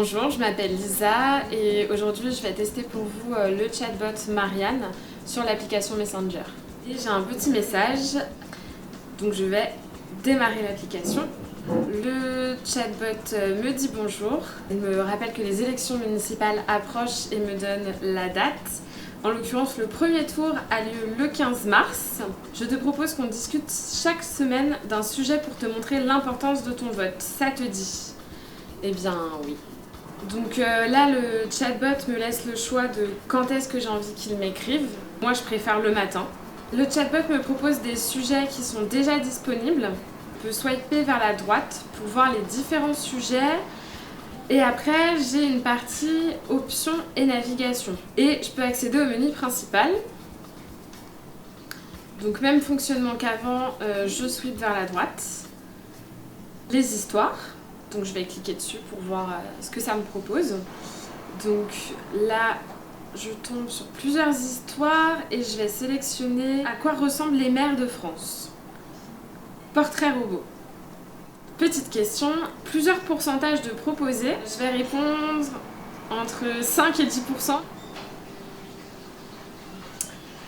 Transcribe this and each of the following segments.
Bonjour, je m'appelle Lisa et aujourd'hui je vais tester pour vous le chatbot Marianne sur l'application Messenger. Et j'ai un petit message, donc je vais démarrer l'application. Le chatbot me dit bonjour, il me rappelle que les élections municipales approchent et me donne la date. En l'occurrence, le premier tour a lieu le 15 mars. Je te propose qu'on discute chaque semaine d'un sujet pour te montrer l'importance de ton vote. Ça te dit? Eh bien oui. Donc là, le chatbot me laisse le choix de quand est-ce que j'ai envie qu'il m'écrive. Moi, je préfère le matin. Le chatbot me propose des sujets qui sont déjà disponibles. On peut swiper vers la droite pour voir les différents sujets. Et après, j'ai une partie options et navigation. Et je peux accéder au menu principal. Donc même fonctionnement qu'avant, je swipe vers la droite. Les histoires. Donc je vais cliquer dessus pour voir ce que ça me propose. Donc là, je tombe sur plusieurs histoires et je vais sélectionner à quoi ressemblent les maires de France. Portrait robot. Petite question, plusieurs pourcentages de proposés. Je vais répondre entre 5 et 10%.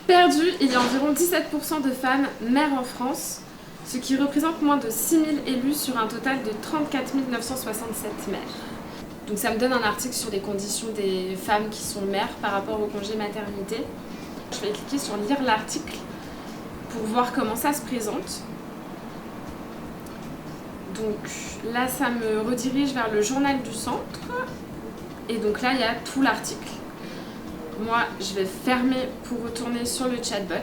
Perdu, il y a environ 17% de femmes maires en France, ce qui représente moins de 6000 élus sur un total de 34 967 maires. Donc ça me donne un article sur les conditions des femmes qui sont maires par rapport au congé maternité. Je vais cliquer sur lire l'article pour voir comment ça se présente. Donc là, ça me redirige vers le journal du centre. Et donc là, il y a tout l'article. Moi, je vais fermer pour retourner sur le chatbot.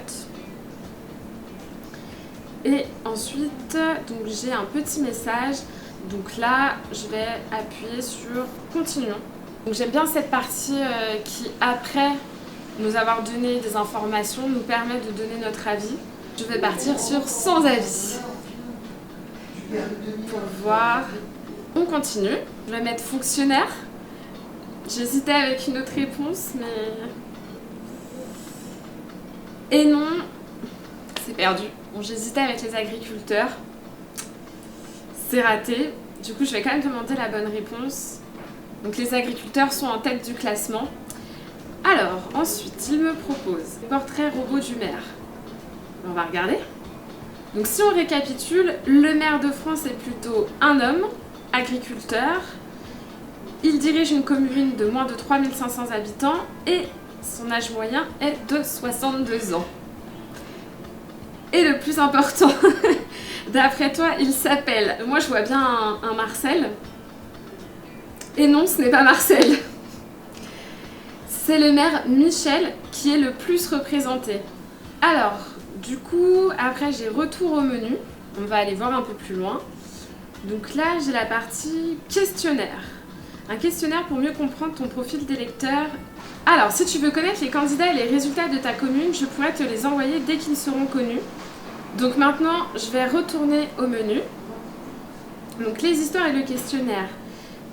Et ensuite, donc j'ai un petit message. Donc là, je vais appuyer sur Continuons. Donc j'aime bien cette partie qui, après nous avoir donné des informations, nous permet de donner notre avis. Je vais partir sur Sans avis. Pour voir. On continue. Je vais mettre Fonctionnaire. J'hésitais avec une autre réponse, mais... Et non, c'est perdu. Bon, j'hésitais avec les agriculteurs. C'est raté. Du coup, je vais quand même demander la bonne réponse. Donc, les agriculteurs sont en tête du classement. Alors, ensuite, il me propose Portrait robot du maire. On va regarder. Donc, si on récapitule, le maire de France est plutôt un homme, agriculteur. Il dirige une commune de moins de 3500 habitants et son âge moyen est de 62 ans. Et le plus important, d'après toi, il s'appelle... Moi, je vois bien un Marcel. Et non, ce n'est pas Marcel. C'est le maire Michel qui est le plus représenté. Alors, du coup, après, j'ai retour au menu. On va aller voir un peu plus loin. Donc là, j'ai la partie questionnaire. Un questionnaire pour mieux comprendre ton profil d'électeur. Alors, si tu veux connaître les candidats et les résultats de ta commune, je pourrais te les envoyer dès qu'ils seront connus. Donc maintenant, je vais retourner au menu. Donc les histoires et le questionnaire,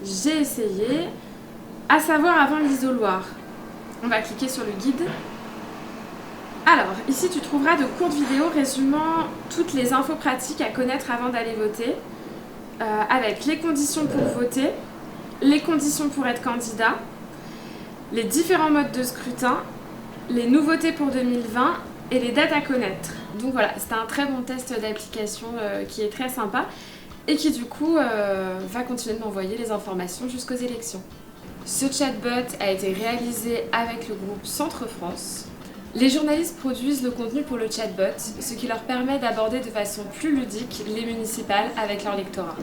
j'ai essayé. À savoir avant l'isoloir. On va cliquer sur le guide. Alors, ici tu trouveras de courtes vidéos résumant toutes les infos pratiques à connaître avant d'aller voter, avec les conditions pour voter, les conditions pour être candidat, les différents modes de scrutin, les nouveautés pour 2020 et les dates à connaître. Donc voilà, c'était un très bon test d'application qui est très sympa et qui du coup va continuer de m'envoyer les informations jusqu'aux élections. Ce chatbot a été réalisé avec le groupe Centre France. Les journalistes produisent le contenu pour le chatbot, ce qui leur permet d'aborder de façon plus ludique les municipales avec leur lectorat.